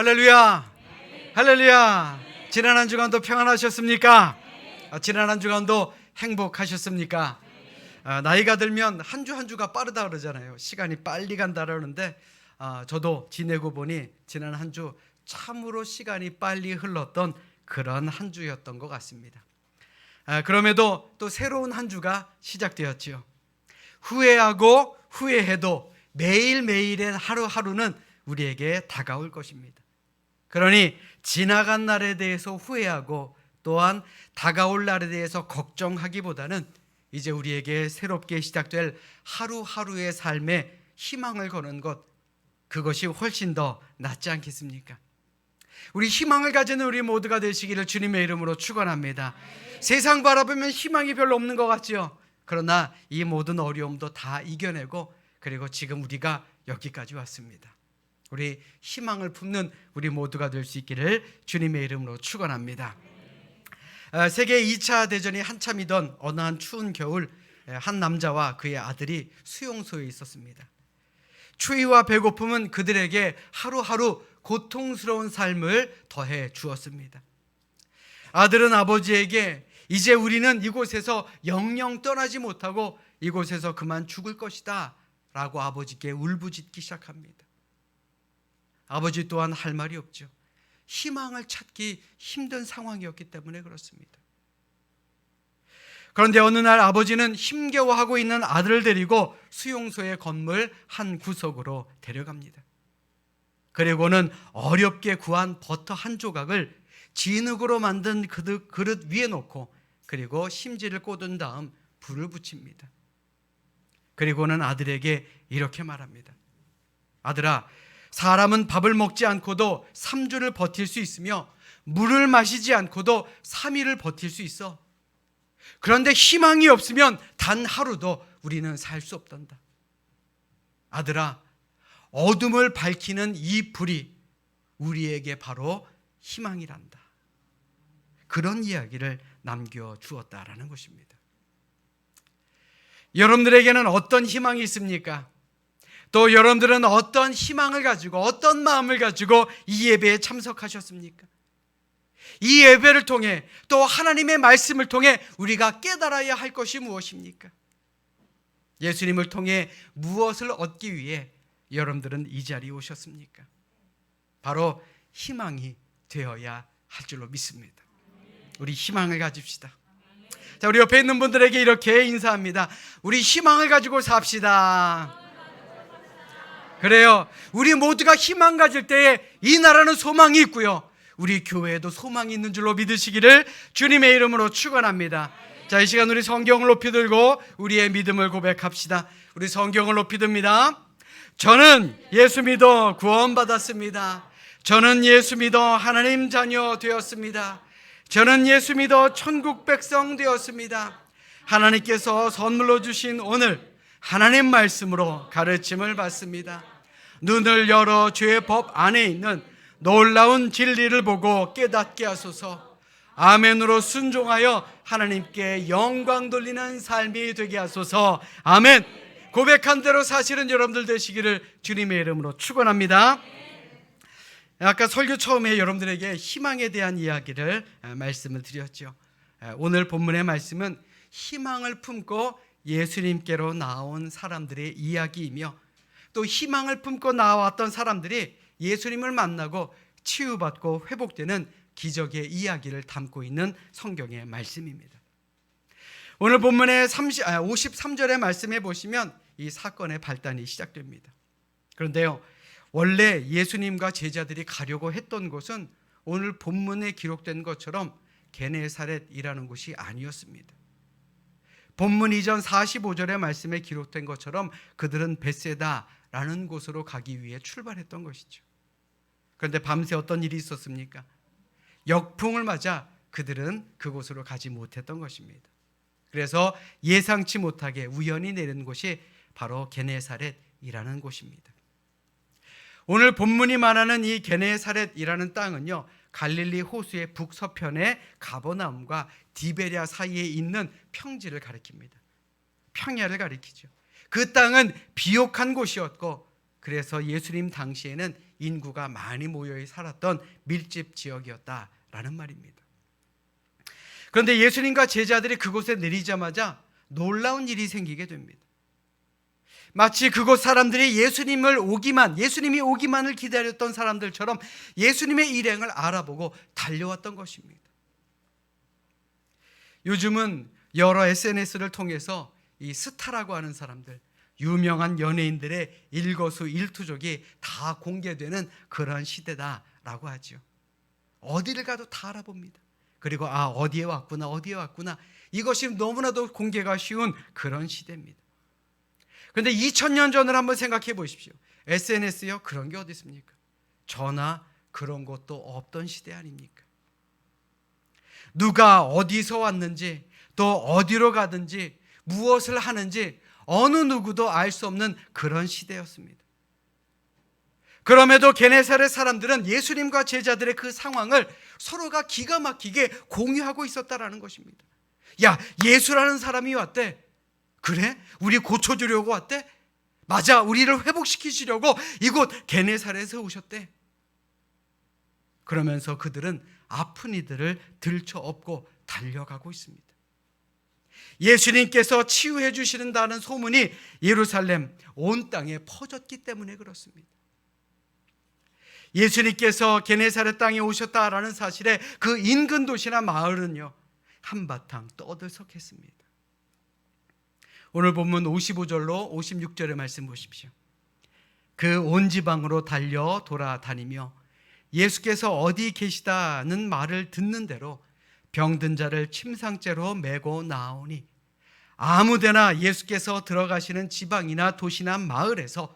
할렐루야. 할렐루야. 지난 한 주간도 평안하셨습니까? 지난 한 주간도 행복하셨습니까? 나이가 들면 한 주 한 주가 빠르다 그러잖아요. 시간이 빨리 간다 그러는데 저도 지내고 보니 지난 한 주 참으로 시간이 빨리 흘렀던 그런 한 주였던 것 같습니다. 그럼에도 또 새로운 한 주가 시작되었지요. 후회하고 후회해도 매일매일의 하루하루는 우리에게 다가올 것입니다. 그러니 지나간 날에 대해서 후회하고 또한 다가올 날에 대해서 걱정하기보다는 이제 우리에게 새롭게 시작될 하루하루의 삶에 희망을 거는 것, 그것이 훨씬 더 낫지 않겠습니까? 우리 희망을 가지는 우리 모두가 되시기를 주님의 이름으로 축원합니다. 세상 바라보면 희망이 별로 없는 것 같죠. 그러나 이 모든 어려움도 다 이겨내고 그리고 지금 우리가 여기까지 왔습니다. 우리 희망을 품는 우리 모두가 될 수 있기를 주님의 이름으로 축원합니다. 세계 2차 대전이 한참이던 어느 한 추운 겨울, 한 남자와 그의 아들이 수용소에 있었습니다. 추위와 배고픔은 그들에게 하루하루 고통스러운 삶을 더해 주었습니다. 아들은 아버지에게 이제 우리는 이곳에서 영영 떠나지 못하고 이곳에서 그만 죽을 것이다 라고 아버지께 울부짖기 시작합니다. 아버지 또한 할 말이 없죠. 희망을 찾기 힘든 상황이었기 때문에 그렇습니다. 그런데 어느 날 아버지는 힘겨워하고 있는 아들을 데리고 수용소의 건물 한 구석으로 데려갑니다. 그리고는 어렵게 구한 버터 한 조각을 진흙으로 만든 그릇 위에 놓고 그리고 심지를 꽂은 다음 불을 붙입니다. 그리고는 아들에게 이렇게 말합니다. 아들아, 사람은 밥을 먹지 않고도 3주를 버틸 수 있으며 물을 마시지 않고도 3일을 버틸 수 있어. 그런데 희망이 없으면 단 하루도 우리는 살 수 없단다. 아들아, 어둠을 밝히는 이 불이 우리에게 바로 희망이란다. 그런 이야기를 남겨주었다라는 것입니다. 여러분들에게는 어떤 희망이 있습니까? 또 여러분들은 어떤 희망을 가지고 어떤 마음을 가지고 이 예배에 참석하셨습니까? 이 예배를 통해 또 하나님의 말씀을 통해 우리가 깨달아야 할 것이 무엇입니까? 예수님을 통해 무엇을 얻기 위해 여러분들은 이 자리에 오셨습니까? 바로 희망이 되어야 할 줄로 믿습니다. 우리 희망을 가집시다. 자, 우리 옆에 있는 분들에게 이렇게 인사합니다. 우리 희망을 가지고 삽시다. 그래요. 우리 모두가 희망 가질 때에 이 나라는 소망이 있고요. 우리 교회에도 소망이 있는 줄로 믿으시기를 주님의 이름으로 축원합니다. 자, 이 시간 우리 성경을 높이 들고 우리의 믿음을 고백합시다. 우리 성경을 높이 듭니다. 저는 예수 믿어 구원받았습니다. 저는 예수 믿어 하나님 자녀 되었습니다. 저는 예수 믿어 천국 백성 되었습니다. 하나님께서 선물로 주신 오늘 하나님 말씀으로 가르침을 받습니다. 눈을 열어 죄의 법 안에 있는 놀라운 진리를 보고 깨닫게 하소서. 아멘으로 순종하여 하나님께 영광 돌리는 삶이 되게 하소서. 아멘. 고백한 대로 사실은 여러분들 되시기를 주님의 이름으로 축원합니다. 아까 설교 처음에 여러분들에게 희망에 대한 이야기를 말씀을 드렸죠. 오늘 본문의 말씀은 희망을 품고 예수님께로 나온 사람들의 이야기이며 또 희망을 품고 나왔던 사람들이 예수님을 만나고 치유받고 회복되는 기적의 이야기를 담고 있는 성경의 말씀입니다. 오늘 본문의 53절의 말씀에 보시면 이 사건의 발단이 시작됩니다. 그런데요, 원래 예수님과 제자들이 가려고 했던 곳은 오늘 본문에 기록된 것처럼 게네사렛이라는 곳이 아니었습니다. 본문 이전 45절의 말씀에 기록된 것처럼 그들은 벳세다라는 곳으로 가기 위해 출발했던 것이죠. 그런데 밤새 어떤 일이 있었습니까? 역풍을 맞아 그들은 그곳으로 가지 못했던 것입니다. 그래서 예상치 못하게 우연히 내린 곳이 바로 게네사렛이라는 곳입니다. 오늘 본문이 말하는 이 게네사렛이라는 땅은요, 갈릴리 호수의 북서편에 가버나움과 디베랴 사이에 있는 평지를 가리킵니다. 평야를 가리키죠. 그 땅은 비옥한 곳이었고 그래서 예수님 당시에는 인구가 많이 모여 살았던 밀집 지역이었다라는 말입니다. 그런데 예수님과 제자들이 그곳에 내리자마자 놀라운 일이 생기게 됩니다. 마치 그곳 사람들이 예수님이 오기만을 기다렸던 사람들처럼 예수님의 일행을 알아보고 달려왔던 것입니다. 요즘은 여러 SNS를 통해서 이 스타라고 하는 사람들, 유명한 연예인들의 일거수일투족이 다 공개되는 그런 시대다라고 하죠. 어디를 가도 다 알아봅니다. 그리고 어디에 왔구나. 이것이 너무나도 공개가 쉬운 그런 시대입니다. 그런데 2000년 전을 한번 생각해 보십시오. SNS요? 그런 게 어디 있습니까? 전화 그런 것도 없던 시대 아닙니까? 누가 어디서 왔는지, 또 어디로 가든지, 무엇을 하는지 어느 누구도 알 수 없는 그런 시대였습니다. 그럼에도 게네사렛 사람들은 예수님과 제자들의 그 상황을 서로가 기가 막히게 공유하고 있었다라는 것입니다. 야, 예수라는 사람이 왔대. 그래? 우리 고쳐주려고 왔대? 맞아, 우리를 회복시키시려고 이곳 게네사렛에 오셨대. 그러면서 그들은 아픈 이들을 들쳐업고 달려가고 있습니다. 예수님께서 치유해 주신다는 소문이 예루살렘 온 땅에 퍼졌기 때문에 그렇습니다. 예수님께서 게네사렛 땅에 오셨다라는 사실에 그 인근 도시나 마을은요, 한바탕 떠들썩했습니다. 오늘 본문 55절로 56절의 말씀 보십시오. 그 온 지방으로 달려 돌아다니며 예수께서 어디 계시다는 말을 듣는 대로 병든 자를 침상째로 메고 나오니 아무데나 예수께서 들어가시는 지방이나 도시나 마을에서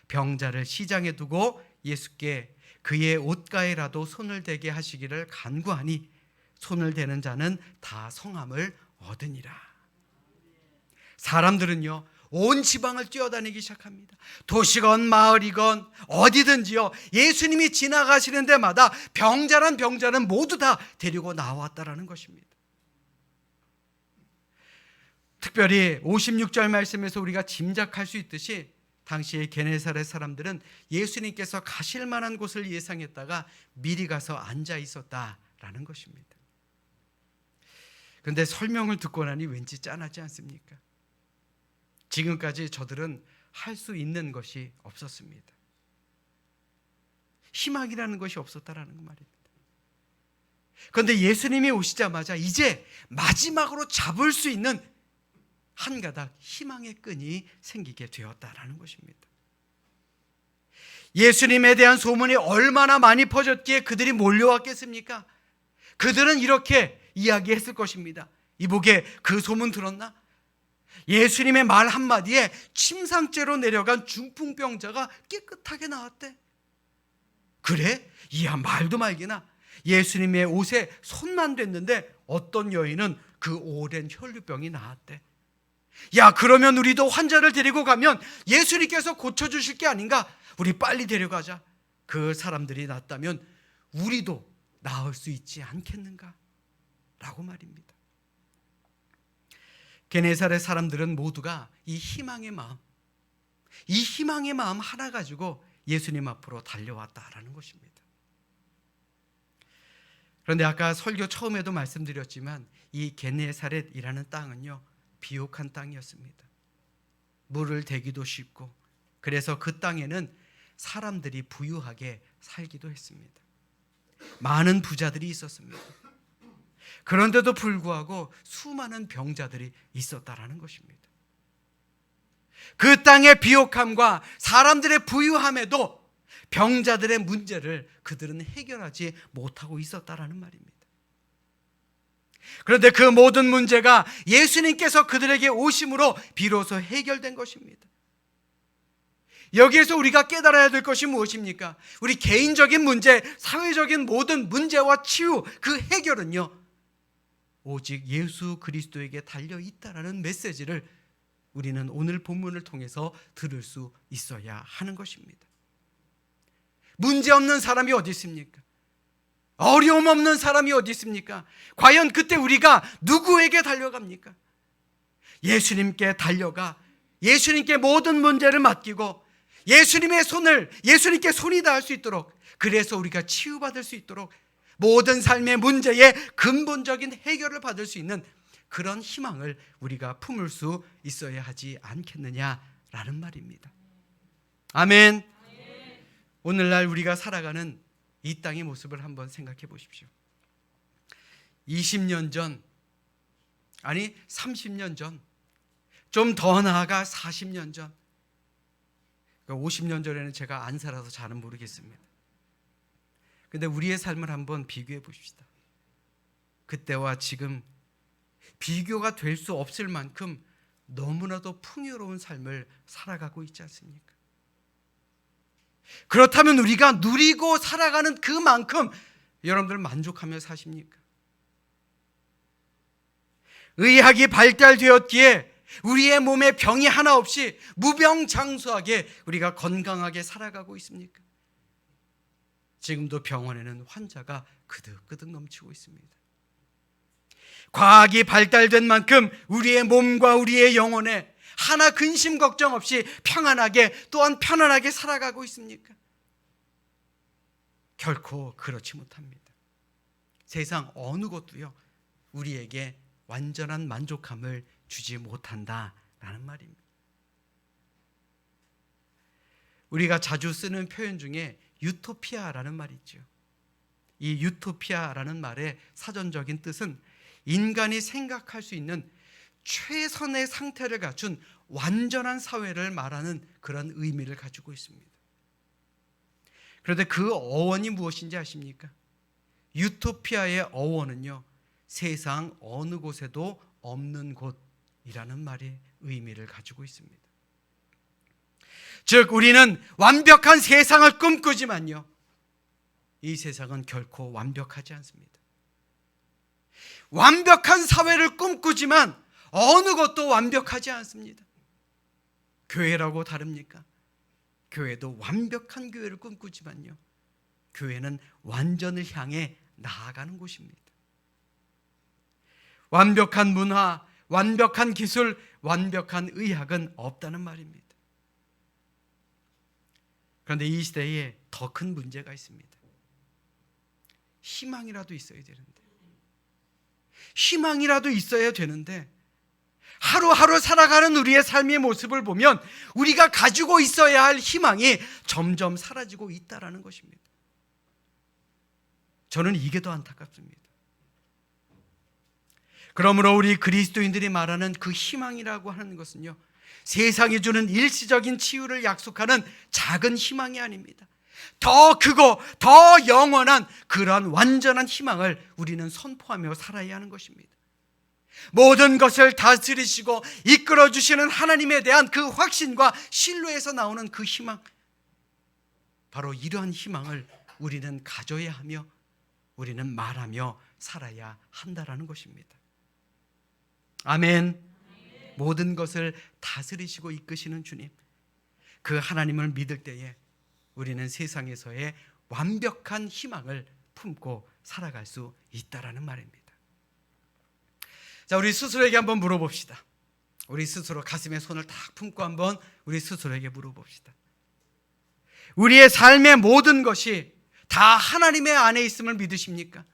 병자를 시장에 두고 예수께 그의 옷가에라도 손을 대게 하시기를 간구하니 손을 대는 자는 다 성함을 얻으니라. 사람들은요, 온 지방을 뛰어다니기 시작합니다. 도시건 마을이건 어디든지요, 예수님이 지나가시는 데마다 병자는 모두 다 데리고 나왔다라는 것입니다. 특별히 56절 말씀에서 우리가 짐작할 수 있듯이 당시의 게네사렛 사람들은 예수님께서 가실 만한 곳을 예상했다가 미리 가서 앉아 있었다라는 것입니다. 그런데 설명을 듣고 나니 왠지 짠하지 않습니까? 지금까지 저들은 할 수 있는 것이 없었습니다. 희망이라는 것이 없었다라는 말입니다. 그런데 예수님이 오시자마자 이제 마지막으로 잡을 수 있는 한 가닥 희망의 끈이 생기게 되었다라는 것입니다. 예수님에 대한 소문이 얼마나 많이 퍼졌기에 그들이 몰려왔겠습니까? 그들은 이렇게 이야기했을 것입니다. 이보게, 그 소문 들었나? 예수님의 말 한마디에 침상째로 내려간 중풍병자가 깨끗하게 나왔대. 그래? 이야, 말도 말기나. 예수님의 옷에 손만 댔는데 어떤 여인은 그 오랜 혈류병이 나았대. 야, 그러면 우리도 환자를 데리고 가면 예수님께서 고쳐주실 게 아닌가? 우리 빨리 데려가자. 그 사람들이 낫다면 우리도 나을 수 있지 않겠는가? 라고 말입니다. 게네사렛 사람들은 모두가 이 희망의 마음 하나 가지고 예수님 앞으로 달려왔다라는 것입니다. 그런데 아까 설교 처음에도 말씀드렸지만 이 게네사렛이라는 땅은요, 비옥한 땅이었습니다. 물을 대기도 쉽고, 그래서 그 땅에는 사람들이 부유하게 살기도 했습니다. 많은 부자들이 있었습니다. 그런데도 불구하고 수많은 병자들이 있었다라는 것입니다. 그 땅의 비옥함과 사람들의 부유함에도 병자들의 문제를 그들은 해결하지 못하고 있었다라는 말입니다. 그런데 그 모든 문제가 예수님께서 그들에게 오심으로 비로소 해결된 것입니다. 여기에서 우리가 깨달아야 될 것이 무엇입니까? 우리 개인적인 문제, 사회적인 모든 문제와 치유, 그 해결은요, 오직 예수 그리스도에게 달려 있다라는 메시지를 우리는 오늘 본문을 통해서 들을 수 있어야 하는 것입니다. 문제 없는 사람이 어디 있습니까? 어려움 없는 사람이 어디 있습니까? 과연 그때 우리가 누구에게 달려갑니까? 예수님께 달려가 예수님께 모든 문제를 맡기고 예수님의 손을 예수님께 손이 닿을 수 있도록, 그래서 우리가 치유받을 수 있도록 모든 삶의 문제의 근본적인 해결을 받을 수 있는 그런 희망을 우리가 품을 수 있어야 하지 않겠느냐라는 말입니다. 아멘. 오늘날 우리가 살아가는 이 땅의 모습을 한번 생각해 보십시오. 20년 전, 아니 30년 전, 좀 더 나아가 40년 전, 50년 전에는 제가 안 살아서 잘은 모르겠습니다. 근데 우리의 삶을 한번 비교해 보십시다. 그때와 지금 비교가 될 수 없을 만큼 너무나도 풍요로운 삶을 살아가고 있지 않습니까? 그렇다면 우리가 누리고 살아가는 그만큼 여러분들 만족하며 사십니까? 의학이 발달되었기에 우리의 몸에 병이 하나 없이 무병장수하게 우리가 건강하게 살아가고 있습니까? 지금도 병원에는 환자가 그득그득 넘치고 있습니다. 과학이 발달된 만큼 우리의 몸과 우리의 영혼에 하나 근심 걱정 없이 평안하게, 또한 편안하게 살아가고 있습니까? 결코 그렇지 못합니다. 세상 어느 것도요 우리에게 완전한 만족함을 주지 못한다라는 말입니다. 우리가 자주 쓰는 표현 중에 유토피아라는 말이 있죠. 이 유토피아라는 말의 사전적인 뜻은 인간이 생각할 수 있는 최선의 상태를 갖춘 완전한 사회를 말하는 그런 의미를 가지고 있습니다. 그런데 그 어원이 무엇인지 아십니까? 유토피아의 어원은요, 세상 어느 곳에도 없는 곳이라는 말의 의미를 가지고 있습니다. 즉 우리는 완벽한 세상을 꿈꾸지만요, 이 세상은 결코 완벽하지 않습니다. 완벽한 사회를 꿈꾸지만 어느 것도 완벽하지 않습니다. 교회라고 다릅니까? 교회도 완벽한 교회를 꿈꾸지만요, 교회는 완전을 향해 나아가는 곳입니다. 완벽한 문화, 완벽한 기술, 완벽한 의학은 없다는 말입니다. 그런데 이 시대에 더 큰 문제가 있습니다. 희망이라도 있어야 되는데, 희망이라도 있어야 되는데 하루하루 살아가는 우리의 삶의 모습을 보면 우리가 가지고 있어야 할 희망이 점점 사라지고 있다는 것입니다. 저는 이게 더 안타깝습니다. 그러므로 우리 그리스도인들이 말하는 그 희망이라고 하는 것은요, 세상이 주는 일시적인 치유를 약속하는 작은 희망이 아닙니다. 더 크고 더 영원한 그러한 완전한 희망을 우리는 선포하며 살아야 하는 것입니다. 모든 것을 다스리시고 이끌어 주시는 하나님에 대한 그 확신과 신뢰에서 나오는 그 희망, 바로 이러한 희망을 우리는 가져야 하며 우리는 말하며 살아야 한다라는 것입니다. 아멘. 모든 것을 다스리시고 이끄시는 주님, 그 하나님을 믿을 때에 우리는 세상에서의 완벽한 희망을 품고 살아갈 수 있다라는 말입니다. 자, 우리 스스로에게 한번 물어봅시다. 우리 스스로 가슴에 손을 딱 품고 한번 우리 스스로에게 물어봅시다. 우리의 삶의 모든 것이 다 하나님의 안에 있음을 믿으십니까?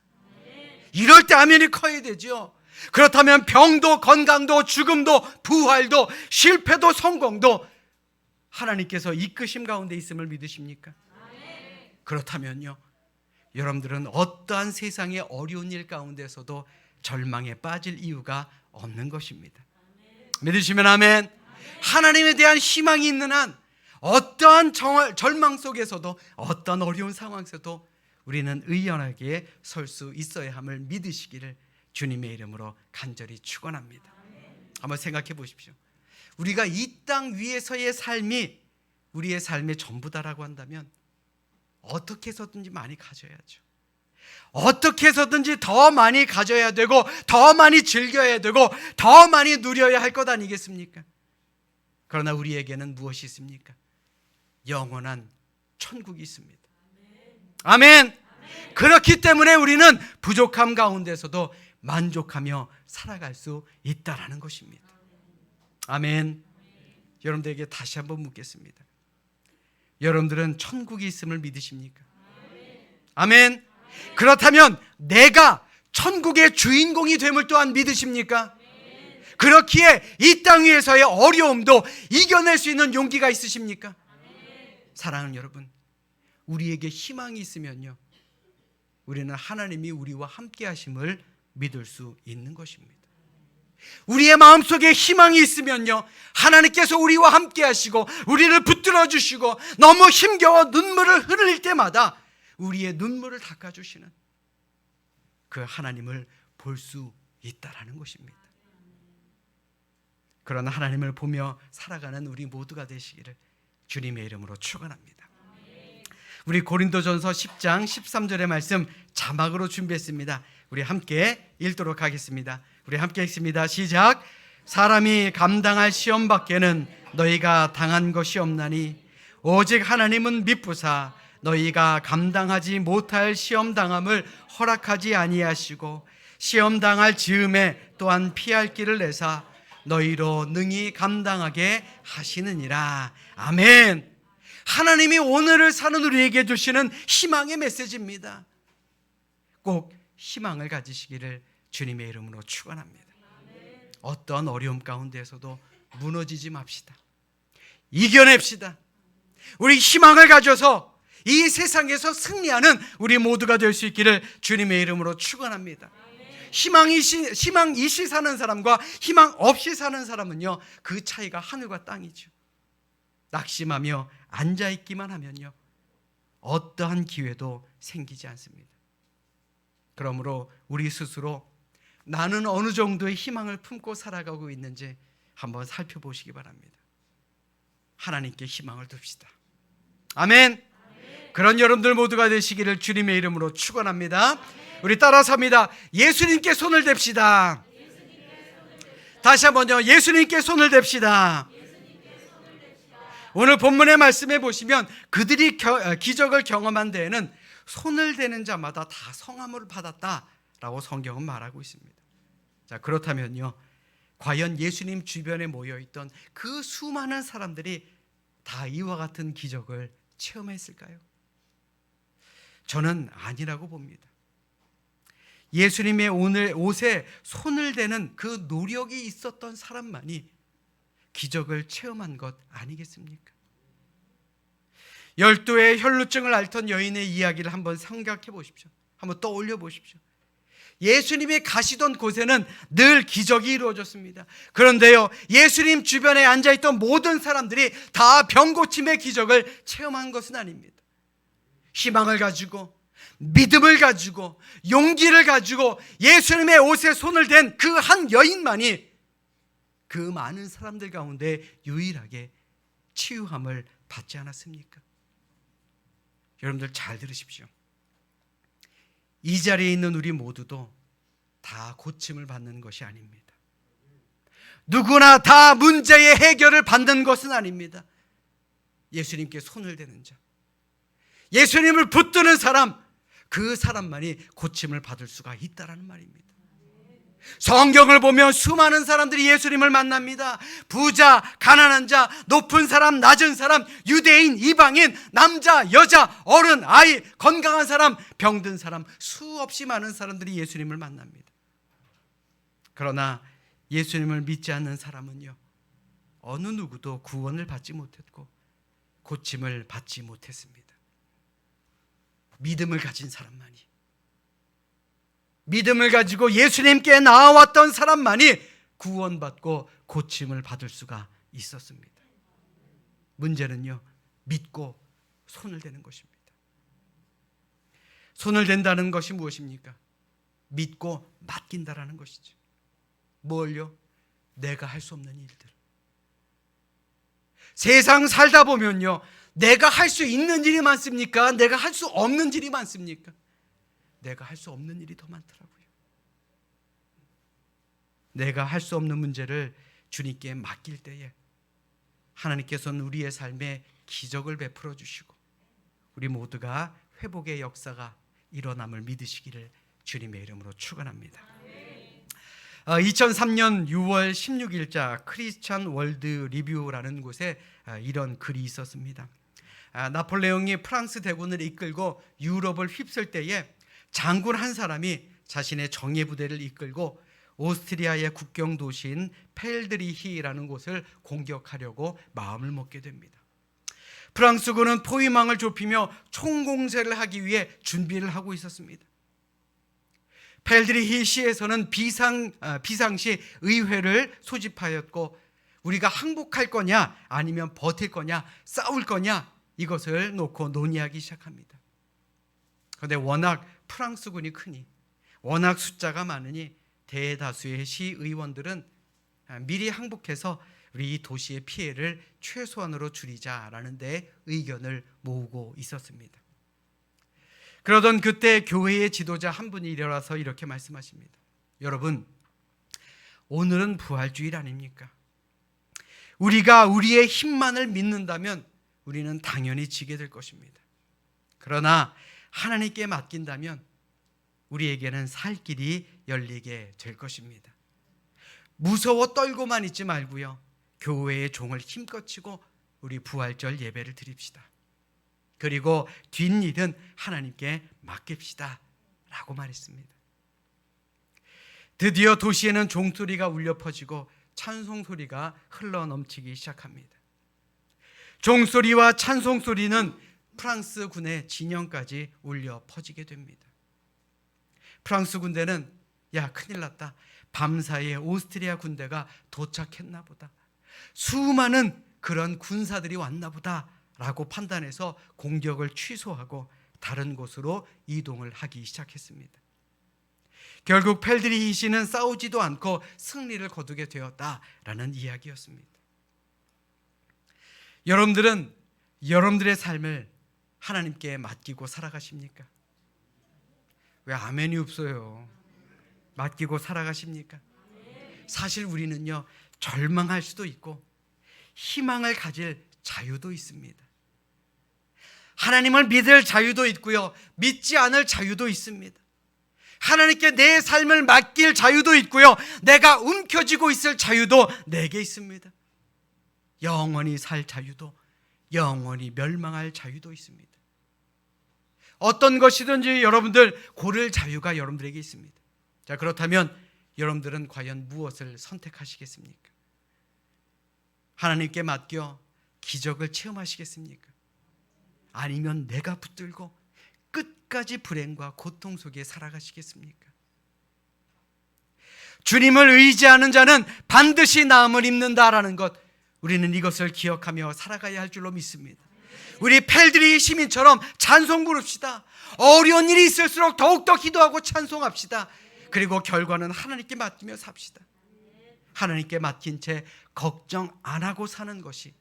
이럴 때 아멘이 커야 되죠. 그렇다면 병도 건강도 죽음도 부활도 실패도 성공도 하나님께서 이끄심 가운데 있음을 믿으십니까? 그렇다면요, 여러분들은 어떠한 세상의 어려운 일 가운데서도 절망에 빠질 이유가 없는 것입니다. 믿으시면 아멘. 하나님에 대한 희망이 있는 한 어떠한 절망 속에서도, 어떠한 어려운 상황 속에서도 우리는 의연하게 설 수 있어야 함을 믿으시기를 주님의 이름으로 간절히 축원합니다. 한번 생각해 보십시오. 우리가 이 땅 위에서의 삶이 우리의 삶의 전부다라고 한다면 어떻게 해서든지 많이 가져야죠. 어떻게 해서든지 더 많이 가져야 되고 더 많이 즐겨야 되고 더 많이 누려야 할 것 아니겠습니까? 그러나 우리에게는 무엇이 있습니까? 영원한 천국이 있습니다. 아멘. 그렇기 때문에 우리는 부족함 가운데서도 만족하며 살아갈 수 있다라는 것입니다. 아멘. 여러분들에게 다시 한번 묻겠습니다. 여러분들은 천국이 있음을 믿으십니까? 아멘. 그렇다면 내가 천국의 주인공이 됨을 또한 믿으십니까? 그렇기에 이 땅 위에서의 어려움도 이겨낼 수 있는 용기가 있으십니까? 사랑하는 여러분, 우리에게 희망이 있으면요, 우리는 하나님이 우리와 함께 하심을 믿을 수 있는 것입니다. 우리의 마음속에 희망이 있으면요, 하나님께서 우리와 함께 하시고 우리를 붙들어 주시고 너무 힘겨워 눈물을 흘릴 때마다 우리의 눈물을 닦아주시는 그 하나님을 볼 수 있다라는 것입니다. 그런 하나님을 보며 살아가는 우리 모두가 되시기를 주님의 이름으로 축원합니다. 우리 고린도전서 10장 13절의 말씀 자막으로 준비했습니다. 우리 함께 읽도록 하겠습니다. 우리 함께 읽습니다. 시작. 사람이 감당할 시험 밖에는 너희가 당한 것이 없나니 오직 하나님은 미쁘사 너희가 감당하지 못할 시험 당함을 허락하지 아니하시고 시험 당할 즈음에 또한 피할 길을 내사 너희로 능히 감당하게 하시느니라. 아멘. 하나님이 오늘을 사는 우리에게 주시는 희망의 메시지입니다. 꼭 희망을 가지시기를 주님의 이름으로 축원합니다. 어떤 어려움 가운데에서도 무너지지 맙시다. 이겨냅시다. 우리 희망을 가져서 이 세상에서 승리하는 우리 모두가 될 수 있기를 주님의 이름으로 축원합니다. 희망 있이 사는 사람과 희망 없이 사는 사람은요, 그 차이가 하늘과 땅이죠. 낙심하며 앉아있기만 하면요, 어떠한 기회도 생기지 않습니다. 그러므로 우리 스스로 나는 어느 정도의 희망을 품고 살아가고 있는지 한번 살펴보시기 바랍니다. 하나님께 희망을 둡시다. 아멘. 그런 여러분들 모두가 되시기를 주님의 이름으로 축원합니다. 우리 따라서 합니다. 예수님께 손을 댑시다. 다시 한번요. 예수님께 손을 댑시다. 오늘 본문의 말씀에 보시면 그들이 기적을 경험한 데에는 손을 대는 자마다 다 성함을 받았다라고 성경은 말하고 있습니다. 자, 그렇다면요, 과연 예수님 주변에 모여있던 그 수많은 사람들이 다 이와 같은 기적을 체험했을까요? 저는 아니라고 봅니다. 예수님의 오늘 옷에 손을 대는 그 노력이 있었던 사람만이 기적을 체험한 것 아니겠습니까? 12의 혈루증을 앓던 여인의 이야기를 한번 생각해 보십시오. 한번 떠올려 보십시오. 예수님이 가시던 곳에는 늘 기적이 이루어졌습니다. 그런데요, 예수님 주변에 앉아있던 모든 사람들이 다 병고침의 기적을 체험한 것은 아닙니다. 희망을 가지고, 믿음을 가지고, 용기를 가지고 예수님의 옷에 손을 댄 그 한 여인만이 그 많은 사람들 가운데 유일하게 치유함을 받지 않았습니까? 여러분들 잘 들으십시오. 이 자리에 있는 우리 모두도 다 고침을 받는 것이 아닙니다. 누구나 다 문제의 해결을 받는 것은 아닙니다. 예수님께 손을 대는 자, 예수님을 붙드는 사람, 그 사람만이 고침을 받을 수가 있다는 말입니다. 성경을 보면 수많은 사람들이 예수님을 만납니다. 부자, 가난한 자, 높은 사람, 낮은 사람, 유대인, 이방인, 남자, 여자, 어른, 아이, 건강한 사람, 병든 사람, 수없이 많은 사람들이 예수님을 만납니다. 그러나 예수님을 믿지 않는 사람은요, 어느 누구도 구원을 받지 못했고 고침을 받지 못했습니다. 믿음을 가진 사람만이, 믿음을 가지고 예수님께 나아왔던 사람만이 구원받고 고침을 받을 수가 있었습니다. 문제는요, 믿고 손을 대는 것입니다. 손을 댄다는 것이 무엇입니까? 믿고 맡긴다라는 것이죠. 뭘요? 내가 할 수 없는 일들. 세상 살다 보면요, 내가 할 수 있는 일이 많습니까? 내가 할 수 없는 일이 많습니까? 내가 할 수 없는 일이 더 많더라고요. 내가 할 수 없는 문제를 주님께 맡길 때에 하나님께서는 우리의 삶에 기적을 베풀어 주시고 우리 모두가 회복의 역사가 일어남을 믿으시기를 주님의 이름으로 축원합니다. 2003년 6월 16일자 크리스찬 월드 리뷰라는 곳에 이런 글이 있었습니다. 나폴레옹이 프랑스 대군을 이끌고 유럽을 휩쓸 때에 장군 한 사람이 자신의 정예 부대를 이끌고 오스트리아의 국경 도시인 펠드리히라는 곳을 공격하려고 마음을 먹게 됩니다. 프랑스군은 포위망을 좁히며 총공세를 하기 위해 준비를 하고 있었습니다. 펠드리히 시에서는 비상시 의회를 소집하였고 우리가 항복할 거냐 아니면 버틸 거냐 싸울 거냐 이것을 놓고 논의하기 시작합니다. 그런데 워낙 프랑스군이 크니 워낙 숫자가 많으니 대다수의 시의원들은 미리 항복해서 우리 이 도시의 피해를 최소한으로 줄이자라는 데 의견을 모으고 있었습니다. 그러던 그때 교회의 지도자 한 분이 일어나서 이렇게 말씀하십니다. 여러분, 오늘은 부활주일 아닙니까? 우리가 우리의 힘만을 믿는다면 우리는 당연히 지게 될 것입니다. 그러나 하나님께 맡긴다면 우리에게는 살 길이 열리게 될 것입니다. 무서워 떨고만 있지 말고요, 교회의 종을 힘껏 치고 우리 부활절 예배를 드립시다. 그리고 뒷일은 하나님께 맡깁시다 라고 말했습니다. 드디어 도시에는 종소리가 울려 퍼지고 찬송소리가 흘러넘치기 시작합니다. 종소리와 찬송소리는 프랑스 군의 진영까지 울려 퍼지게 됩니다. 프랑스 군대는 야, 큰일 났다, 밤사이에 오스트리아 군대가 도착했나 보다, 수많은 그런 군사들이 왔나 보다 라고 판단해서 공격을 취소하고 다른 곳으로 이동을 하기 시작했습니다. 결국 펠드리히 씨는 싸우지도 않고 승리를 거두게 되었다라는 이야기였습니다. 여러분들은 여러분들의 삶을 하나님께 맡기고 살아가십니까? 왜 아멘이 없어요? 맡기고 살아가십니까? 사실 우리는요, 절망할 수도 있고 희망을 가질 자유도 있습니다. 하나님을 믿을 자유도 있고요, 믿지 않을 자유도 있습니다. 하나님께 내 삶을 맡길 자유도 있고요, 내가 움켜쥐고 있을 자유도 내게 있습니다. 영원히 살 자유도, 영원히 멸망할 자유도 있습니다. 어떤 것이든지 여러분들 고를 자유가 여러분들에게 있습니다. 자, 그렇다면 여러분들은 과연 무엇을 선택하시겠습니까? 하나님께 맡겨 기적을 체험하시겠습니까? 아니면 내가 붙들고 끝까지 불행과 고통 속에 살아가시겠습니까? 주님을 의지하는 자는 반드시 나음을 입는다라는 것, 우리는 이것을 기억하며 살아가야 할 줄로 믿습니다. 우리 펠드리히 시민처럼 찬송 부릅시다. 어려운 일이 있을수록 더욱더 기도하고 찬송합시다. 그리고 결과는 하나님께 맡기며 삽시다. 하나님께 맡긴 채 걱정 안 하고 사는 것이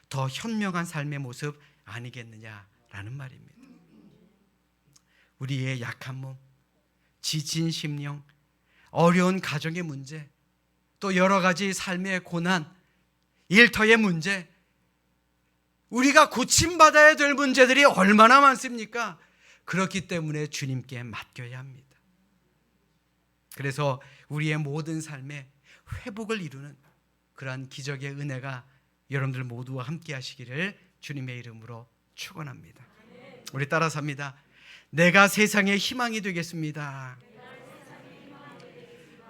더 현명한 삶의 모습 아니겠느냐라는 말입니다. 우리의 약한 몸, 지친 심령, 어려운 가정의 문제, 또 여러 가지 삶의 고난, 일터의 문제, 우리가 고침받아야 될 문제들이 얼마나 많습니까? 그렇기 때문에 주님께 맡겨야 합니다. 그래서 우리의 모든 삶에 회복을 이루는 그러한 기적의 은혜가 여러분들 모두와 함께 하시기를 주님의 이름으로 축원합니다. 우리 따라서 합니다. 내가 세상의 희망이 되겠습니다.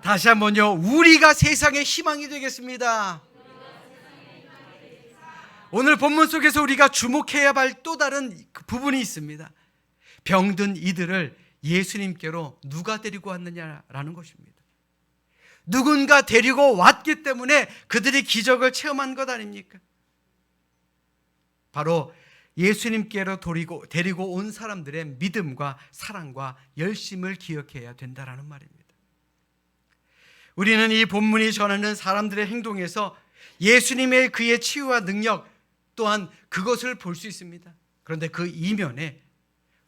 다시 한번요. 우리가 세상의 희망이 되겠습니다. 오늘 본문 속에서 우리가 주목해야 할 또 다른 부분이 있습니다. 병든 이들을 예수님께로 누가 데리고 왔느냐라는 것입니다. 누군가 데리고 왔기 때문에 그들이 기적을 체험한 것 아닙니까? 바로 예수님께로 데리고 온 사람들의 믿음과 사랑과 열심을 기억해야 된다는 말입니다. 우리는 이 본문이 전하는 사람들의 행동에서 예수님의 그의 치유와 능력 또한 그것을 볼 수 있습니다. 그런데 그 이면에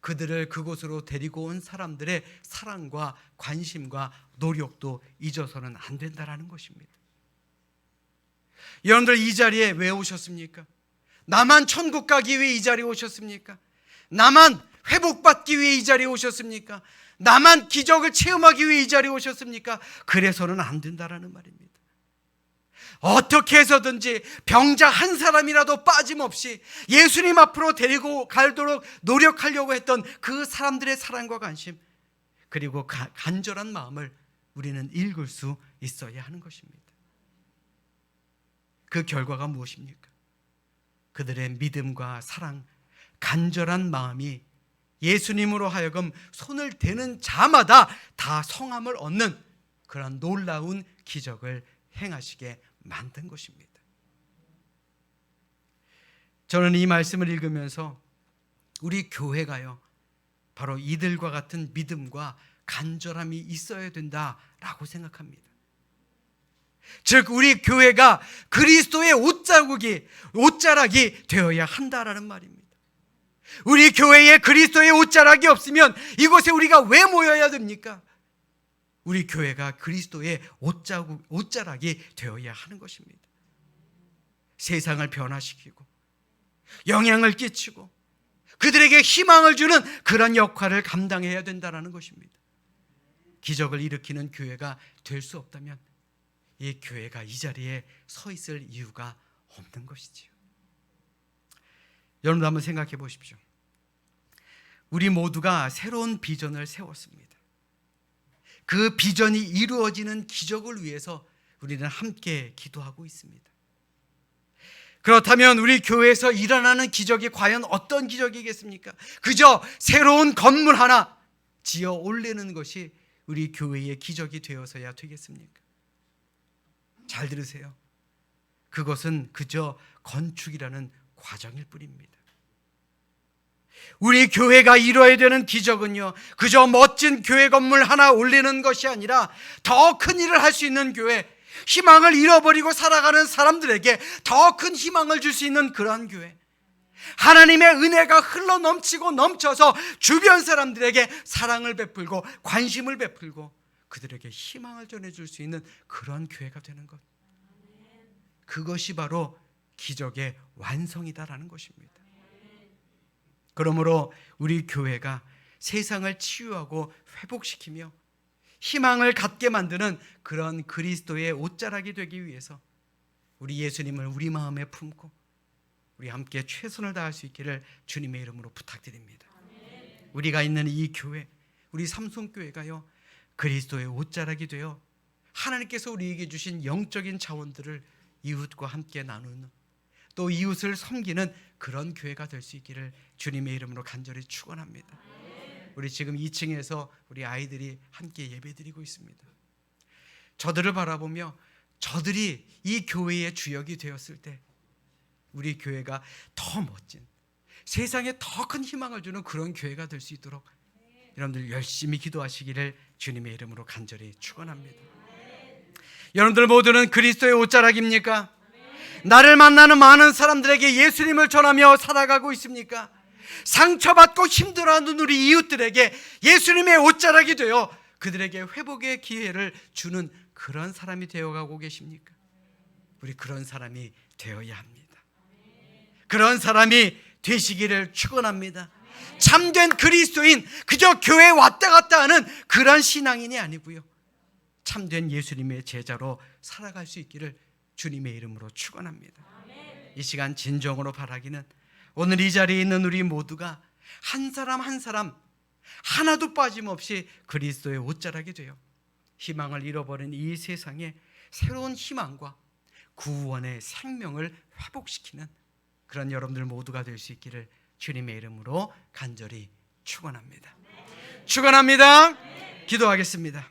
그들을 그곳으로 데리고 온 사람들의 사랑과 관심과 노력도 잊어서는 안 된다는 것입니다. 여러분들 이 자리에 왜 오셨습니까? 나만 천국 가기 위해 이 자리에 오셨습니까? 나만 회복받기 위해 이 자리에 오셨습니까? 나만 기적을 체험하기 위해 이 자리에 오셨습니까? 그래서는 안 된다는 말입니다. 어떻게 해서든지 병자 한 사람이라도 빠짐없이 예수님 앞으로 데리고 가도록 노력하려고 했던 그 사람들의 사랑과 관심, 그리고 간절한 마음을 우리는 읽을 수 있어야 하는 것입니다. 그 결과가 무엇입니까? 그들의 믿음과 사랑, 간절한 마음이 예수님으로 하여금 손을 대는 자마다 다 성함을 얻는 그런 놀라운 기적을 행하시게 만든 것입니다. 저는 이 말씀을 읽으면서 우리 교회가요, 바로 이들과 같은 믿음과 간절함이 있어야 된다라고 생각합니다. 즉 우리 교회가 그리스도의 옷자락이 되어야 한다라는 말입니다. 우리 교회에 그리스도의 옷자락이 없으면 이곳에 우리가 왜 모여야 됩니까? 우리 교회가 그리스도의 옷자락이 되어야 하는 것입니다. 세상을 변화시키고 영향을 끼치고 그들에게 희망을 주는 그런 역할을 감당해야 된다는 것입니다. 기적을 일으키는 교회가 될 수 없다면 이 교회가 이 자리에 서 있을 이유가 없는 것이지요. 여러분도 한번 생각해 보십시오. 우리 모두가 새로운 비전을 세웠습니다. 그 비전이 이루어지는 기적을 위해서 우리는 함께 기도하고 있습니다. 그렇다면 우리 교회에서 일어나는 기적이 과연 어떤 기적이겠습니까? 그저 새로운 건물 하나 지어 올리는 것이 우리 교회의 기적이 되어서야 되겠습니까? 잘 들으세요. 그것은 그저 건축이라는 과정일 뿐입니다. 우리 교회가 이루어야 되는 기적은요, 그저 멋진 교회 건물 하나 올리는 것이 아니라 더 큰 일을 할 수 있는 교회, 희망을 잃어버리고 살아가는 사람들에게 더 큰 희망을 줄 수 있는 그러한 교회, 하나님의 은혜가 흘러 넘치고 넘쳐서 주변 사람들에게 사랑을 베풀고 관심을 베풀고 그들에게 희망을 전해줄 수 있는 그런 교회가 되는 것, 그것이 바로 기적의 완성이다라는 것입니다. 그러므로 우리 교회가 세상을 치유하고 회복시키며 희망을 갖게 만드는 그런 그리스도의 옷자락이 되기 위해서 우리 예수님을 우리 마음에 품고 우리 함께 최선을 다할 수 있기를 주님의 이름으로 부탁드립니다. 우리가 있는 이 교회, 우리 삼성교회가요, 그리스도의 옷자락이 되어 하나님께서 우리에게 주신 영적인 자원들을 이웃과 함께 나누는, 또 이웃을 섬기는 그런 교회가 될 수 있기를 주님의 이름으로 간절히 축원합니다. 우리 지금 2층에서 우리 아이들이 함께 예배드리고 있습니다. 저들을 바라보며 저들이 이 교회의 주역이 되었을 때 우리 교회가 더 멋진, 세상에 더 큰 희망을 주는 그런 교회가 될 수 있도록 여러분들 열심히 기도하시기를 주님의 이름으로 간절히 축원합니다. 여러분들 모두는 그리스도의 옷자락입니까? 나를 만나는 많은 사람들에게 예수님을 전하며 살아가고 있습니까? 상처받고 힘들어하는 우리 이웃들에게 예수님의 옷자락이 되어 그들에게 회복의 기회를 주는 그런 사람이 되어가고 계십니까? 우리 그런 사람이 되어야 합니다. 그런 사람이 되시기를 축원합니다. 참된 그리스도인, 그저 교회에 왔다 갔다 하는 그런 신앙인이 아니고요, 참된 예수님의 제자로 살아갈 수 있기를 주님의 이름으로 축원합니다. 이 시간 진정으로 바라기는 오늘 이 자리에 있는 우리 모두가 한 사람 한 사람 하나도 빠짐없이 그리스도의 옷자락이 되어 희망을 잃어버린 이 세상에 새로운 희망과 구원의 생명을 회복시키는 그런 여러분들 모두가 될 수 있기를 주님의 이름으로 간절히 축원합니다. 축원합니다. 기도하겠습니다.